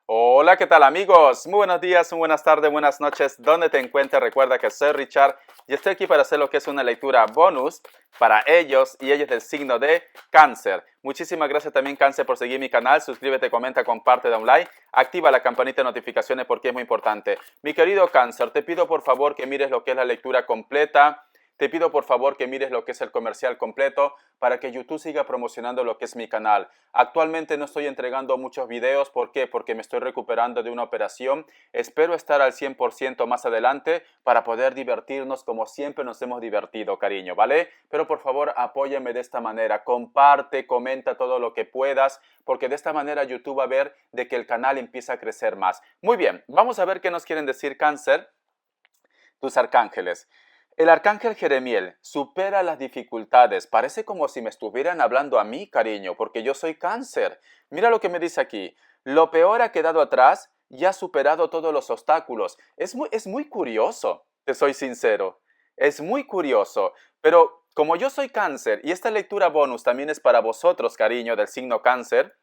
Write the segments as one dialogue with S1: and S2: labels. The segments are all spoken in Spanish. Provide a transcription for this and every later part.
S1: Hola, ¿qué tal amigos? Muy buenos días, muy buenas tardes, buenas noches. ¿Dónde te encuentres? Recuerda que soy Richard y estoy aquí para hacer lo que es una lectura bonus para ellos y ellas del signo de Cáncer. Muchísimas gracias también Cáncer por seguir mi canal. Suscríbete, comenta, comparte, da un like. Activa la campanita de notificaciones porque es muy importante. Mi querido Cáncer, te pido por favor que mires lo que es la lectura completa. Te pido por favor que mires lo que es el comercial completo para que YouTube siga promocionando lo que es mi canal. Actualmente no estoy entregando muchos videos. ¿Por qué? Porque me estoy recuperando de una operación. Espero estar al 100% más adelante para poder divertirnos como siempre nos hemos divertido, cariño, ¿vale? Pero por favor apóyame de esta manera. Comparte, comenta todo lo que puedas, porque de esta manera YouTube va a ver de que el canal empieza a crecer más. Muy bien, vamos a ver qué nos quieren decir Cáncer, tus arcángeles. El arcángel Jeremiel supera las dificultades. Parece como si me estuvieran hablando a mí, cariño, porque yo soy Cáncer. Mira lo que me dice aquí. Lo peor ha quedado atrás y ha superado todos los obstáculos. Es muy curioso, te soy sincero. Es muy curioso. Pero como yo soy Cáncer y esta lectura bonus también es para vosotros, cariño, del signo Cáncer,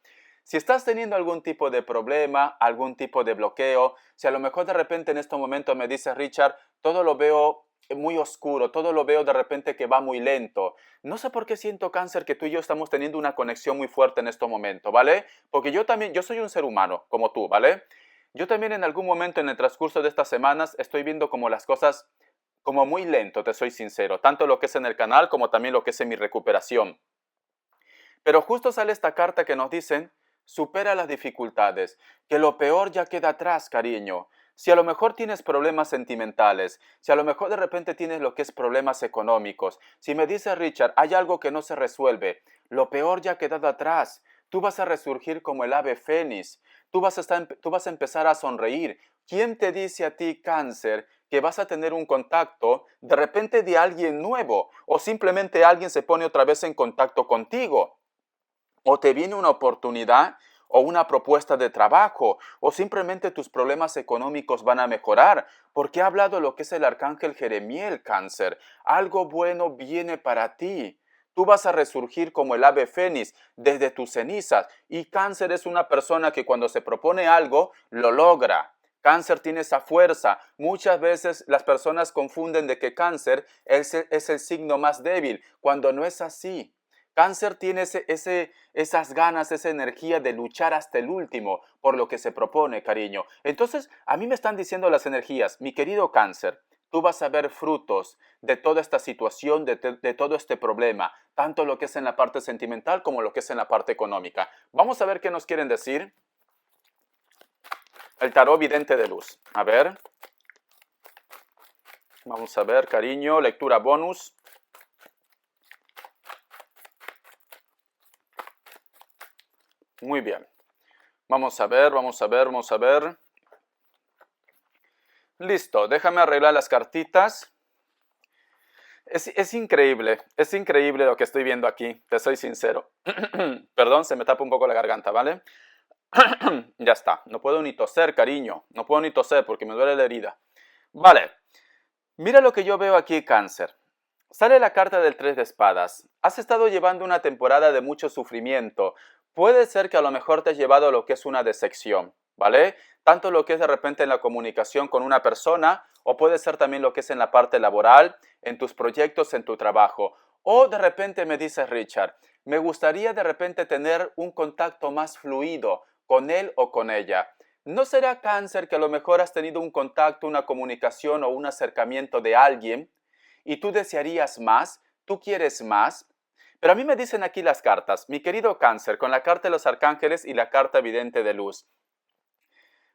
S1: si estás teniendo algún tipo de problema, algún tipo de bloqueo, si a lo mejor de repente en este momento me dices, Richard, todo lo veo muy oscuro, todo lo veo de repente que va muy lento. No sé por qué siento Cáncer que tú y yo estamos teniendo una conexión muy fuerte en este momento, ¿vale? Porque yo también, yo soy un ser humano como tú, ¿vale? Yo también en algún momento en el transcurso de estas semanas estoy viendo como las cosas como muy lento, te soy sincero, tanto lo que es en el canal como también lo que es en mi recuperación. Pero justo sale esta carta que nos dicen, supera las dificultades, que lo peor ya queda atrás, cariño. Si a lo mejor tienes problemas sentimentales, si a lo mejor de repente tienes lo que es problemas económicos, si me dice Richard, hay algo que no se resuelve, lo peor ya ha quedado atrás. Tú vas a resurgir como el ave fénix, tú vas a empezar a sonreír. ¿Quién te dice a ti, Cáncer, que vas a tener un contacto de repente de alguien nuevo o simplemente alguien se pone otra vez en contacto contigo? O te viene una oportunidad o una propuesta de trabajo, o simplemente tus problemas económicos van a mejorar, porque ha hablado lo que es el arcángel Jeremiel, Cáncer. Algo bueno viene para ti. Tú vas a resurgir como el ave fénix desde tus cenizas. Y Cáncer es una persona que cuando se propone algo, lo logra. Cáncer tiene esa fuerza. Muchas veces las personas confunden de que Cáncer es el signo más débil, cuando no es así. Cáncer tiene esas ganas, esa energía de luchar hasta el último por lo que se propone, cariño. Entonces, a mí me están diciendo las energías, mi querido Cáncer, tú vas a ver frutos de toda esta situación, de todo este problema, tanto lo que es en la parte sentimental como lo que es en la parte económica. Vamos a ver qué nos quieren decir el tarot vidente de luz. A ver, vamos a ver, cariño, lectura bonus. Muy bien. Vamos a ver, vamos a ver, vamos a ver. Listo, déjame arreglar las cartitas. Es increíble lo que estoy viendo aquí, te soy sincero. Perdón, se me tapa un poco la garganta, ¿vale? Ya está, no puedo ni toser, cariño, no puedo ni toser porque me duele la herida. Vale, mira lo que yo veo aquí, Cáncer. Sale la carta del 3 de espadas. Has estado llevando una temporada de mucho sufrimiento. Puede ser que a lo mejor te has llevado lo que es una decepción, ¿vale? Tanto lo que es de repente en la comunicación con una persona, o puede ser también lo que es en la parte laboral, en tus proyectos, en tu trabajo. O de repente me dice Richard, me gustaría de repente tener un contacto más fluido con él o con ella. ¿No será Cáncer que a lo mejor has tenido un contacto, una comunicación o un acercamiento de alguien y tú desearías más, tú quieres más? Pero a mí me dicen aquí las cartas, mi querido Cáncer, con la carta de los arcángeles y la carta evidente de luz,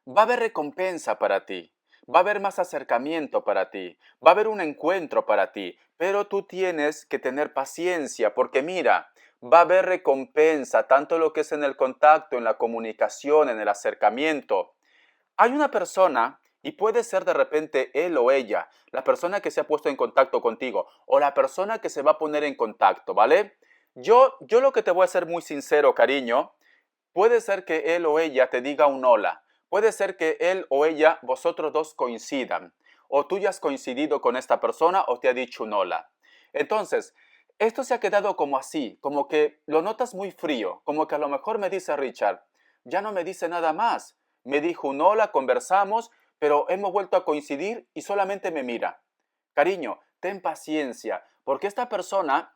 S1: va a haber recompensa para ti, va a haber más acercamiento para ti, va a haber un encuentro para ti, pero tú tienes que tener paciencia porque mira, va a haber recompensa, tanto lo que es en el contacto, en la comunicación, en el acercamiento. Hay una persona, y puede ser de repente él o ella, la persona que se ha puesto en contacto contigo, o la persona que se va a poner en contacto, ¿vale? Yo lo que te voy a ser muy sincero, cariño, puede ser que él o ella te diga un hola, puede ser que él o ella, vosotros dos coincidan, o tú ya has coincidido con esta persona o te ha dicho un hola. Entonces, esto se ha quedado como así, como que lo notas muy frío, como que a lo mejor me dice Richard, ya no me dice nada más, me dijo un hola, conversamos, pero hemos vuelto a coincidir y solamente me mira. Cariño, ten paciencia, porque esta persona,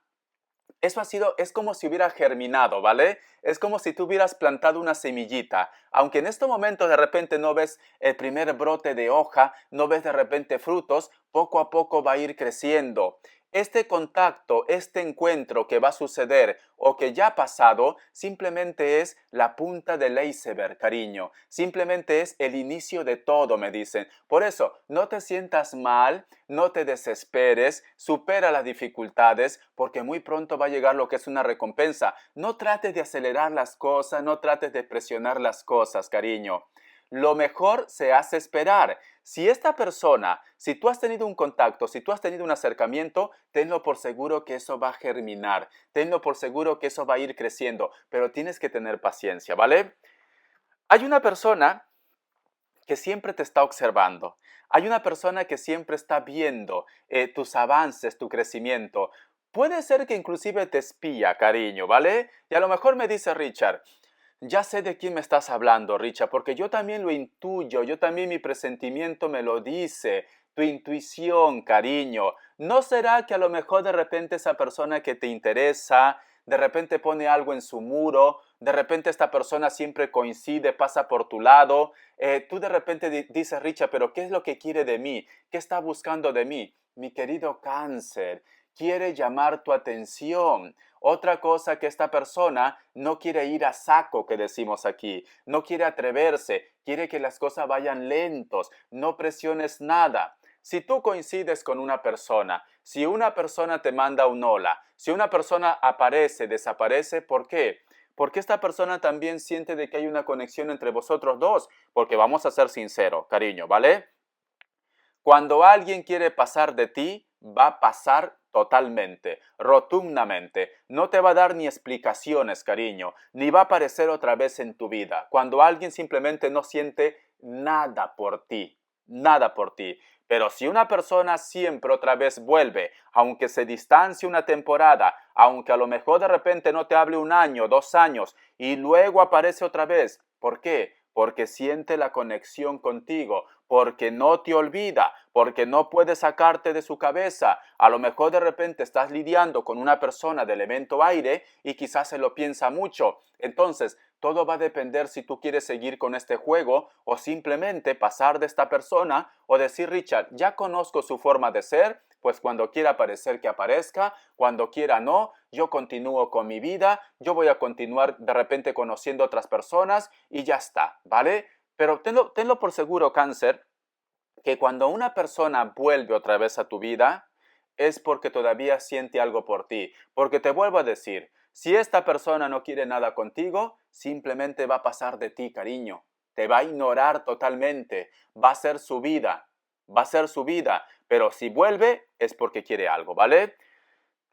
S1: es como si hubiera germinado, ¿vale? Es como si tú hubieras plantado una semillita. Aunque en este momento de repente no ves el primer brote de hoja, no ves de repente frutos, poco a poco va a ir creciendo. Este contacto, este encuentro que va a suceder o que ya ha pasado, simplemente es la punta del iceberg, cariño. Simplemente es el inicio de todo, me dicen. Por eso, no te sientas mal, no te desesperes, supera las dificultades, porque muy pronto va a llegar lo que es una recompensa. No trates de acelerar las cosas, no trates de presionar las cosas, cariño. Lo mejor se hace esperar. Si esta persona, si tú has tenido un contacto, si tú has tenido un acercamiento, tenlo por seguro que eso va a germinar. Tenlo por seguro que eso va a ir creciendo, pero tienes que tener paciencia, ¿vale? Hay una persona que siempre te está observando. Hay una persona que siempre está viendo tus avances, tu crecimiento. Puede ser que inclusive te espía, cariño, ¿vale? Y a lo mejor me dice Richard, ya sé de quién me estás hablando, Richard, porque yo también lo intuyo, yo también mi presentimiento me lo dice, tu intuición, cariño. ¿No será que a lo mejor de repente esa persona que te interesa, de repente pone algo en su muro, de repente esta persona siempre coincide, pasa por tu lado, tú de repente dices, Richard, pero ¿qué es lo que quiere de mí? ¿Qué está buscando de mí? Mi querido cáncer, quiere llamar tu atención. Otra cosa que esta persona no quiere ir a saco, que decimos aquí, no quiere atreverse, quiere que las cosas vayan lentos, no presiones nada. Si tú coincides con una persona, si una persona te manda un hola, si una persona aparece, desaparece, ¿por qué? Porque esta persona también siente de que hay una conexión entre vosotros dos, porque vamos a ser sinceros, cariño, ¿vale? Cuando alguien quiere pasar de ti, va a pasar totalmente, rotundamente. No te va a dar ni explicaciones, cariño, ni va a aparecer otra vez en tu vida. Cuando alguien simplemente no siente nada por ti, nada por ti. Pero si una persona siempre otra vez vuelve, aunque se distancie una temporada, aunque a lo mejor de repente no te hable un año, 2 años, y luego aparece otra vez, ¿por qué? Porque siente la conexión contigo, porque no te olvida, porque no puede sacarte de su cabeza. A lo mejor de repente estás lidiando con una persona del elemento aire y quizás se lo piensa mucho. Entonces, todo va a depender si tú quieres seguir con este juego o simplemente pasar de esta persona o decir, Richard, ya conozco su forma de ser, pues cuando quiera aparecer que aparezca, cuando quiera no, yo continúo con mi vida, yo voy a continuar de repente conociendo otras personas y ya está, ¿vale? Pero tenlo por seguro, cáncer, que cuando una persona vuelve otra vez a tu vida, es porque todavía siente algo por ti. Porque te vuelvo a decir, si esta persona no quiere nada contigo, simplemente va a pasar de ti, cariño. Te va a ignorar totalmente. Va a ser su vida. Va a ser su vida. Pero si vuelve, es porque quiere algo, ¿vale?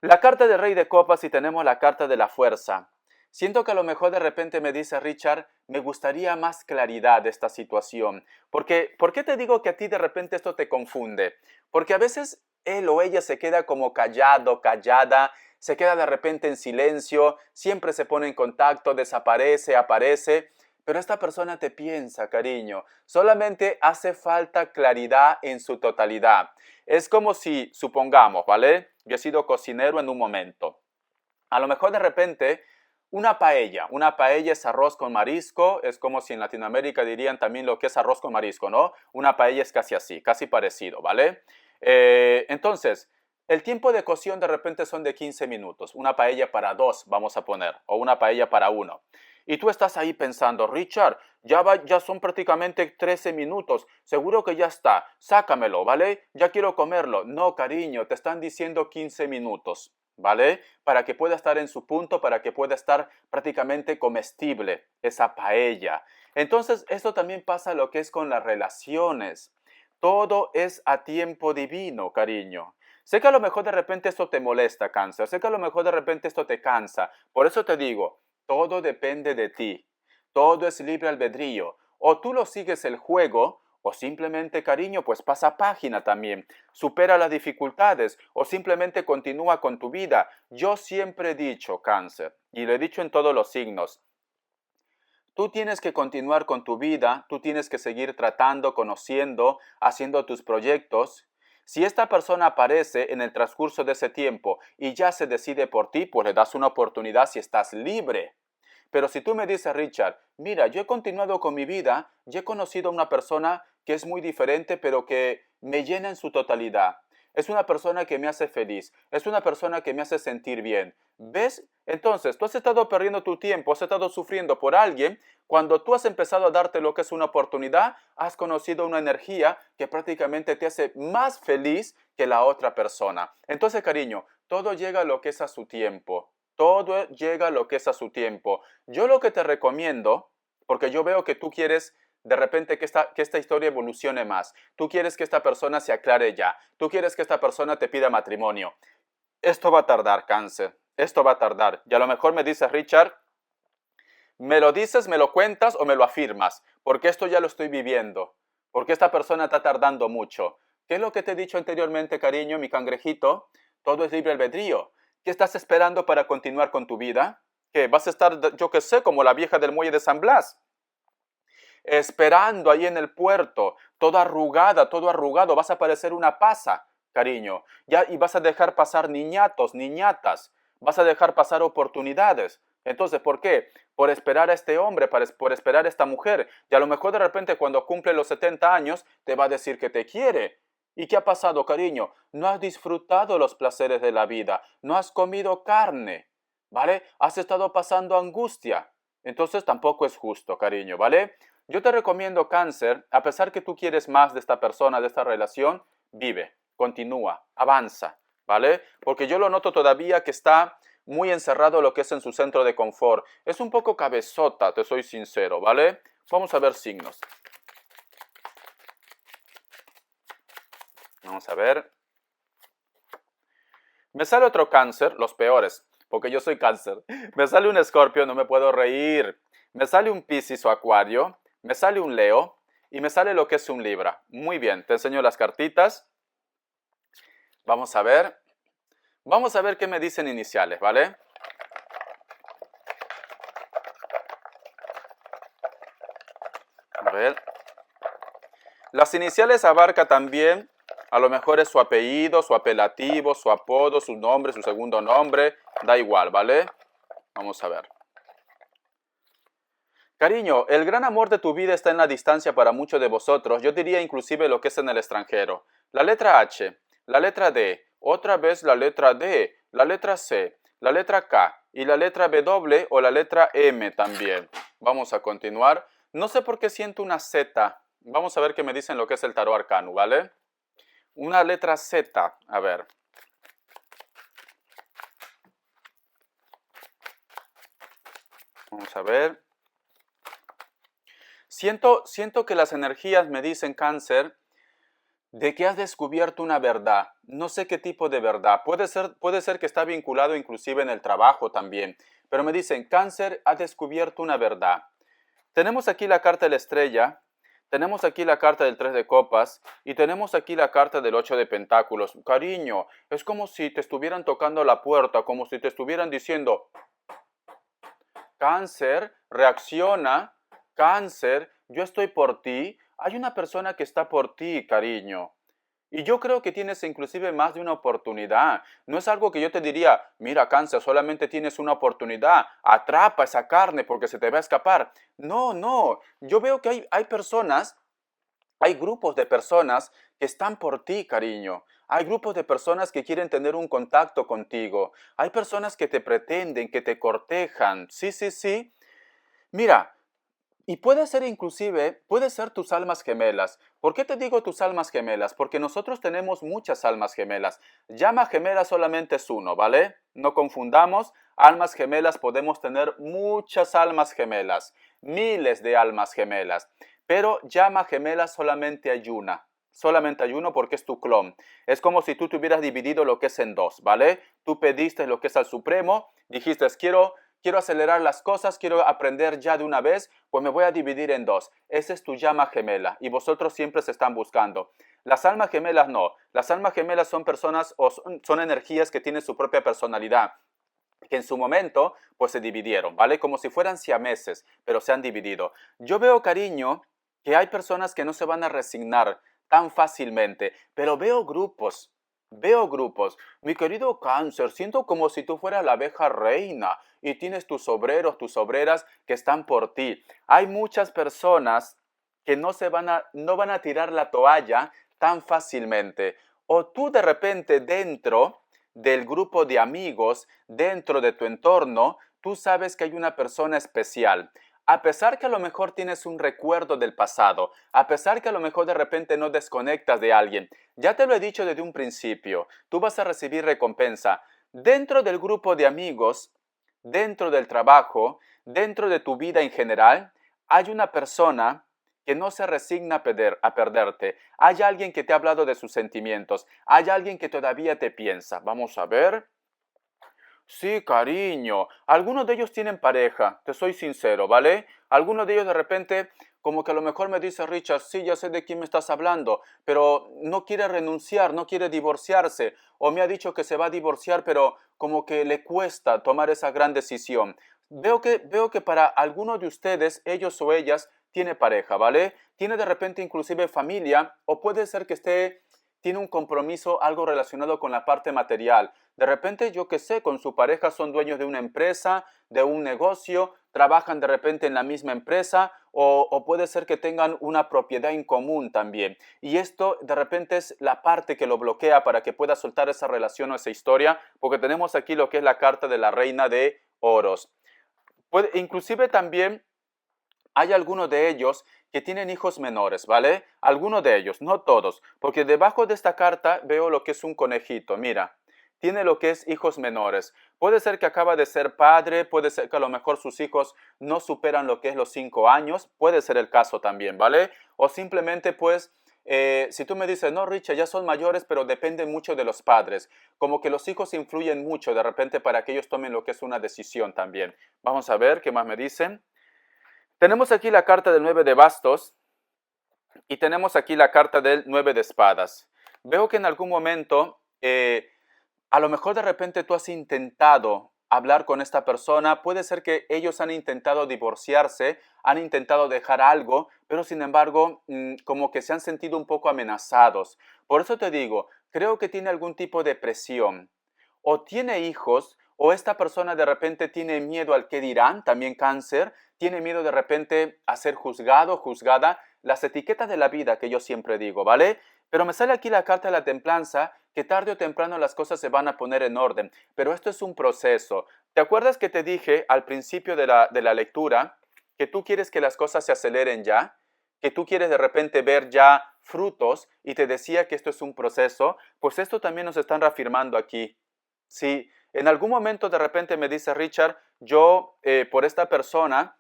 S1: La carta de Rey de Copas y tenemos la carta de la fuerza. Siento que a lo mejor de repente me dice Richard, me gustaría más claridad de esta situación. Porque, ¿por qué te digo que a ti de repente esto te confunde? Porque a veces él o ella se queda como callado, callada, se queda de repente en silencio, siempre se pone en contacto, desaparece, aparece. Pero esta persona te piensa, cariño. Solamente hace falta claridad en su totalidad. Es como si, supongamos, ¿vale? Yo he sido cocinero en un momento. A lo mejor de repente una paella es arroz con marisco, es como si en Latinoamérica dirían también lo que es arroz con marisco, ¿no? Una paella es casi así, casi parecido, ¿vale? Entonces, el tiempo de cocción de repente son de 15 minutos, una paella para dos, vamos a poner, o una paella para uno. Y tú estás ahí pensando, Richard, ya son prácticamente 13 minutos, seguro que ya está, sácamelo, ¿vale? Ya quiero comerlo. No, cariño, te están diciendo 15 minutos. ¿Vale? Para que pueda estar en su punto, para que pueda estar prácticamente comestible esa paella. Entonces, esto también pasa lo que es con las relaciones. Todo es a tiempo divino, cariño. Sé que a lo mejor de repente esto te molesta, cáncer. Sé que a lo mejor de repente esto te cansa. Por eso te digo, todo depende de ti. Todo es libre albedrío. O tú lo sigues el juego o simplemente, cariño, pues pasa página también, supera las dificultades o simplemente continúa con tu vida. Yo siempre he dicho, cáncer, y lo he dicho en todos los signos, Tú tienes que continuar con tu vida, tú tienes que seguir tratando, conociendo, haciendo tus proyectos. Si esta persona aparece en el transcurso de ese tiempo y ya se decide por ti, pues le das una oportunidad si estás libre. Pero si tú me dices, Richard, mira, yo he continuado con mi vida, yo he conocido a una persona que es muy diferente, pero que me llena en su totalidad. Es una persona que me hace feliz, es una persona que me hace sentir bien. ¿Ves? Entonces, tú has estado perdiendo tu tiempo, has estado sufriendo por alguien. Cuando tú has empezado a darte lo que es una oportunidad, has conocido una energía que prácticamente te hace más feliz que la otra persona. Entonces, cariño, todo llega a lo que es a su tiempo. Todo llega a lo que es a su tiempo. Yo lo que te recomiendo, porque yo veo que tú quieres de repente que esta historia evolucione más. Tú quieres que esta persona se aclare ya. Tú quieres que esta persona te pida matrimonio. Esto va a tardar, Cáncer. Esto va a tardar. Y a lo mejor me dices, Richard, me lo dices, me lo cuentas o me lo afirmas, porque esto ya lo estoy viviendo, porque esta persona está tardando mucho. ¿Qué es lo que te he dicho anteriormente, cariño, mi cangrejito? Todo es libre albedrío. ¿Qué estás esperando para continuar con tu vida? ¿Qué? ¿Vas a estar, yo qué sé, como la vieja del muelle de San Blas? Esperando ahí en el puerto, toda arrugada, todo arrugado, vas a parecer una pasa, cariño. Ya, y vas a dejar pasar niñatos, niñatas, vas a dejar pasar oportunidades. Entonces, ¿por qué? Por esperar a este hombre, por esperar a esta mujer. Y a lo mejor de repente cuando cumple los 70 años te va a decir que te quiere. ¿Y qué ha pasado, cariño? No has disfrutado los placeres de la vida, no has comido carne, ¿vale? Has estado pasando angustia. Entonces tampoco es justo, cariño, ¿vale? Yo te recomiendo, Cáncer, a pesar que tú quieres más de esta persona, de esta relación, vive, continúa, avanza, ¿vale? Porque yo lo noto todavía que está muy encerrado lo que es en su centro de confort. Es un poco cabezota, te soy sincero, ¿vale? Vamos a ver signos. Vamos a ver. Me sale otro Cáncer, los peores, porque yo soy Cáncer. Me sale un Escorpio, no me puedo reír. Me sale un Piscis o Acuario. Me sale un Leo y me sale lo que es un Libra. Muy bien, te enseño las cartitas. Vamos a ver. Vamos a ver qué me dicen iniciales, ¿vale? A ver. Las iniciales abarca también, a lo mejor es su apellido, su apelativo, su apodo, su nombre, su segundo nombre. Da igual, ¿vale? Vamos a ver. Cariño, el gran amor de tu vida está en la distancia para muchos de vosotros, yo diría inclusive lo que es en el extranjero. La letra H, la letra D, otra vez la letra D, la letra C, la letra K y la letra W o la letra M también. Vamos a continuar. No sé por qué siento una Z. Vamos a ver qué me dicen lo que es el tarot arcano, ¿vale? Una letra Z, a ver. Vamos a ver. Siento que las energías me dicen, Cáncer, de que has descubierto una verdad. No sé qué tipo de verdad. Puede ser que está vinculado inclusive en el trabajo también. Pero me dicen, Cáncer ha descubierto una verdad. Tenemos aquí la carta de la estrella, tenemos aquí la carta del 3 de copas y tenemos aquí la carta del 8 de pentáculos. Cariño, es como si te estuvieran tocando la puerta, como si te estuvieran diciendo, Cáncer, reacciona. Cáncer, yo estoy por ti. Hay una persona que está por ti, cariño. Y yo creo que tienes inclusive más de una oportunidad. No es algo que yo te diría, mira, Cáncer, solamente tienes una oportunidad. Atrapa esa carne porque se te va a escapar. No, no. Yo veo que hay personas, hay grupos de personas que están por ti, cariño. Hay grupos de personas que quieren tener un contacto contigo. Hay personas que te pretenden, que te cortejan. Sí, sí, sí. Mira, y puede ser inclusive, puede ser tus almas gemelas. ¿Por qué te digo tus almas gemelas? Porque nosotros tenemos muchas almas gemelas. Llama gemela solamente es uno, ¿vale? No confundamos. Almas gemelas podemos tener muchas almas gemelas, miles de almas gemelas. Pero llama gemela solamente hay una. Solamente hay uno porque es tu clon. Es como si tú te hubieras dividido lo que es en dos, ¿vale? Tú pediste lo que es al Supremo, dijiste, quiero acelerar las cosas, quiero aprender ya de una vez, pues me voy a dividir en dos. Esa es tu llama gemela y vosotros siempre se están buscando. Las almas gemelas no. Las almas gemelas son personas o son energías que tienen su propia personalidad. que en su momento pues se dividieron, ¿vale? Como si fueran siameses, pero se han dividido. Yo veo, cariño, que hay personas que no se van a resignar tan fácilmente, pero veo grupos. Veo grupos. Mi querido Cáncer, siento como si tú fueras la abeja reina y tienes tus obreros, tus obreras que están por ti. Hay muchas personas que no van a tirar la toalla tan fácilmente. O tú de repente dentro del grupo de amigos, dentro de tu entorno, tú sabes que hay una persona especial. A pesar que a lo mejor tienes un recuerdo del pasado, a pesar que a lo mejor de repente no desconectas de alguien, ya te lo he dicho desde un principio, tú vas a recibir recompensa. Dentro del grupo de amigos, dentro del trabajo, dentro de tu vida en general, hay una persona que no se resigna a perderte. Hay alguien que te ha hablado de sus sentimientos. Hay alguien que todavía te piensa. Vamos a ver. Sí, cariño. Algunos de ellos tienen pareja, te soy sincero, ¿vale? Algunos de ellos de repente, como que a lo mejor me dice Richard, sí, ya sé de quién me estás hablando, pero no quiere renunciar, no quiere divorciarse, o me ha dicho que se va a divorciar, pero como que le cuesta tomar esa gran decisión. Veo que para algunos de ustedes, ellos o ellas, tiene pareja, ¿vale? Tiene de repente inclusive familia, o puede ser que tiene un compromiso algo relacionado con la parte material. De repente, yo qué sé, con su pareja son dueños de una empresa, de un negocio, trabajan de repente en la misma empresa o puede ser que tengan una propiedad en común también. Y esto de repente es la parte que lo bloquea para que pueda soltar esa relación o esa historia, porque tenemos aquí lo que es la carta de la reina de oros. Inclusive también hay algunos de ellos que tienen hijos menores, ¿vale? Algunos de ellos, no todos, porque debajo de esta carta veo lo que es un conejito, mira, tiene lo que es hijos menores. Puede ser que acaba de ser padre, puede ser que a lo mejor sus hijos no superan lo que es los 5 años, puede ser el caso también, ¿vale? O simplemente pues, si tú me dices, no, Richard, ya son mayores, pero depende mucho de los padres, como que los hijos influyen mucho de repente para que ellos tomen lo que es una decisión también. Vamos a ver qué más me dicen. Tenemos aquí la carta del 9 de bastos y tenemos aquí la carta del 9 de espadas. Veo que en algún momento, a lo mejor de repente tú has intentado hablar con esta persona, puede ser que ellos han intentado divorciarse, han intentado dejar algo, pero sin embargo, como que se han sentido un poco amenazados. Por eso te digo, creo que tiene algún tipo de presión. O tiene hijos, o esta persona de repente tiene miedo al que dirán, también cáncer, tiene miedo de repente a ser juzgado, juzgada, las etiquetas de la vida que yo siempre digo, ¿vale? Pero me sale aquí la carta de la templanza, que tarde o temprano las cosas se van a poner en orden, pero esto es un proceso. ¿Te acuerdas que te dije al principio de la lectura que tú quieres que las cosas se aceleren ya? Que tú quieres de repente ver ya frutos y te decía que esto es un proceso, pues esto también nos están reafirmando aquí. Si en algún momento de repente me dice Richard, yo por esta persona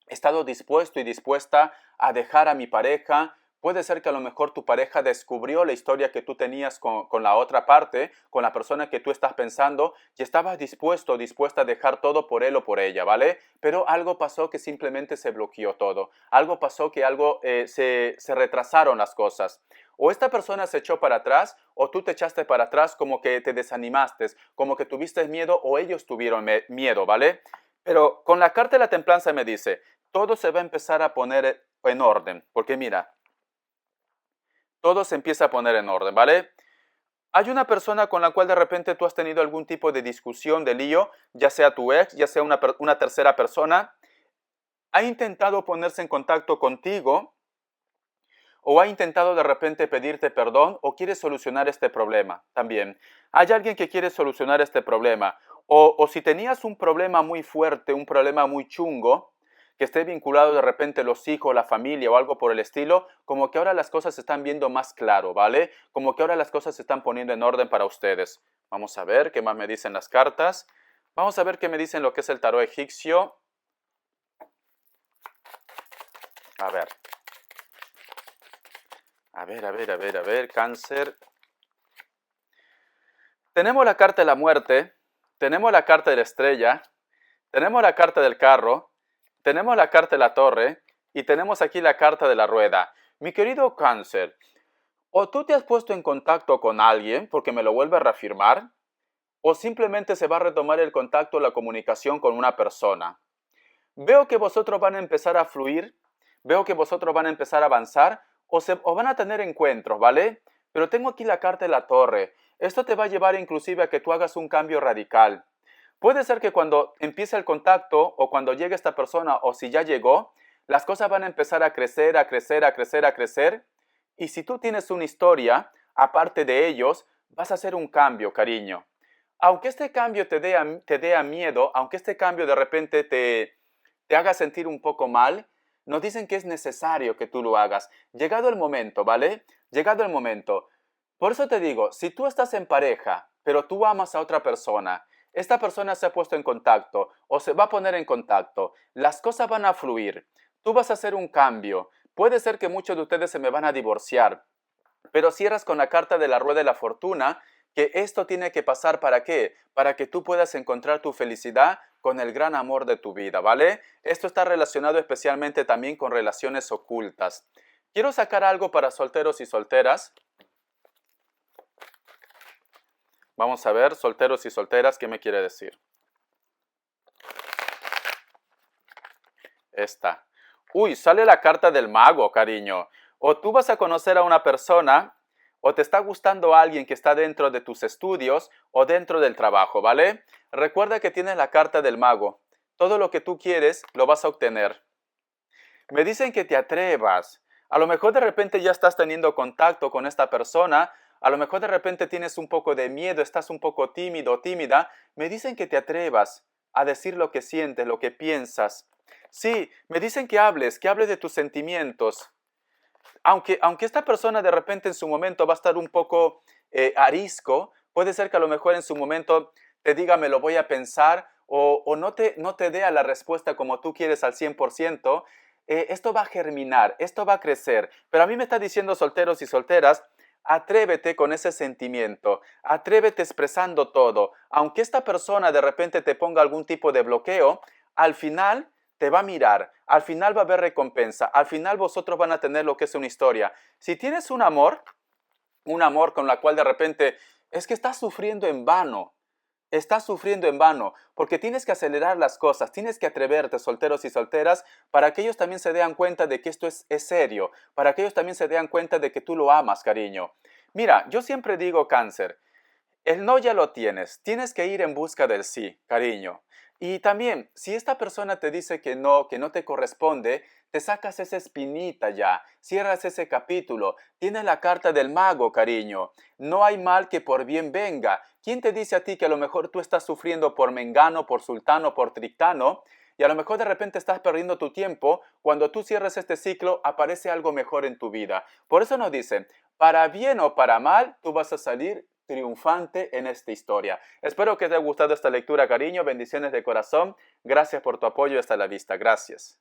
S1: he estado dispuesto y dispuesta a dejar a mi pareja. Puede ser que a lo mejor tu pareja descubrió la historia que tú tenías con la otra parte, con la persona que tú estás pensando, y estabas dispuesto o dispuesta a dejar todo por él o por ella, ¿vale? Pero algo pasó que simplemente se bloqueó todo. Algo pasó que se retrasaron las cosas. O esta persona se echó para atrás, o tú te echaste para atrás como que te desanimaste, como que tuviste miedo o ellos tuvieron miedo, ¿vale? Pero con la carta de la templanza me dice, todo se va a empezar a poner en orden, porque mira, todo se empieza a poner en orden, ¿vale? Hay una persona con la cual de repente tú has tenido algún tipo de discusión, de lío, ya sea tu ex, ya sea una tercera persona, ha intentado ponerse en contacto contigo o ha intentado de repente pedirte perdón o quiere solucionar este problema también. Hay alguien que quiere solucionar este problema o si tenías un problema muy fuerte, un problema muy chungo, que esté vinculado de repente los hijos, la familia o algo por el estilo, como que ahora las cosas se están viendo más claro, ¿vale? Como que ahora las cosas se están poniendo en orden para ustedes. Vamos a ver qué más me dicen las cartas. Vamos a ver qué me dicen lo que es el tarot egipcio. A ver. A ver, cáncer. Tenemos la carta de la muerte, tenemos la carta de la estrella, tenemos la carta del carro, tenemos la carta de la torre y tenemos aquí la carta de la rueda. Mi querido cáncer, o tú te has puesto en contacto con alguien, porque me lo vuelve a reafirmar, o simplemente se va a retomar el contacto o la comunicación con una persona. Veo que vosotros van a empezar a fluir, veo que vosotros van a empezar a avanzar o van a tener encuentros, ¿vale? Pero tengo aquí la carta de la torre. Esto te va a llevar inclusive a que tú hagas un cambio radical. Puede ser que cuando empiece el contacto o cuando llegue esta persona o si ya llegó, las cosas van a empezar a crecer, a crecer, a crecer, a crecer. Y si tú tienes una historia, aparte de ellos, vas a hacer un cambio, cariño. Aunque este cambio te dé a miedo, aunque este cambio de repente te haga sentir un poco mal, nos dicen que es necesario que tú lo hagas. Llegado el momento, ¿vale? Llegado el momento. Por eso te digo, si tú estás en pareja, pero tú amas a otra persona, esta persona se ha puesto en contacto o se va a poner en contacto, las cosas van a fluir, tú vas a hacer un cambio. Puede ser que muchos de ustedes se me van a divorciar, pero cierras con la carta de la rueda de la fortuna, que esto tiene que pasar ¿para qué? Para que tú puedas encontrar tu felicidad con el gran amor de tu vida, ¿vale? Esto está relacionado especialmente también con relaciones ocultas. Quiero sacar algo para solteros y solteras. Vamos a ver, solteros y solteras, ¿qué me quiere decir? Esta. Uy, sale la carta del mago, cariño. O tú vas a conocer a una persona, o te está gustando alguien que está dentro de tus estudios o dentro del trabajo, ¿vale? Recuerda que tienes la carta del mago. Todo lo que tú quieres lo vas a obtener. Me dicen que te atrevas. A lo mejor de repente ya estás teniendo contacto con esta persona, a lo mejor de repente tienes un poco de miedo, estás un poco tímido o tímida. Me dicen que te atrevas a decir lo que sientes, lo que piensas. Sí, me dicen que hables de tus sentimientos. Aunque esta persona de repente en su momento va a estar un poco arisco, puede ser que a lo mejor en su momento te diga me lo voy a pensar o no te dé a la respuesta como tú quieres al 100%. Esto va a germinar, esto va a crecer. Pero a mí me está diciendo solteros y solteras, atrévete con ese sentimiento, atrévete expresando todo. Aunque esta persona de repente te ponga algún tipo de bloqueo, al final te va a mirar, al final va a haber recompensa, al final vosotros van a tener lo que es una historia. Si tienes un amor con la cual de repente es que estás sufriendo en vano, porque tienes que acelerar las cosas, tienes que atreverte, solteros y solteras, para que ellos también se den cuenta de que esto es serio, para que ellos también se den cuenta de que tú lo amas, cariño. Mira, yo siempre digo, Cáncer, el no ya lo tienes que ir en busca del sí, cariño. Y también, si esta persona te dice que no te corresponde, te sacas esa espinita ya, cierras ese capítulo, tienes la carta del mago, cariño. No hay mal que por bien venga. ¿Quién te dice a ti que a lo mejor tú estás sufriendo por mengano, por sultano, por trictano? Y a lo mejor de repente estás perdiendo tu tiempo. Cuando tú cierres este ciclo, aparece algo mejor en tu vida. Por eso nos dicen, para bien o para mal, tú vas a salir triunfante en esta historia. Espero que te haya gustado esta lectura, cariño. Bendiciones de corazón. Gracias por tu apoyo y hasta la vista. Gracias.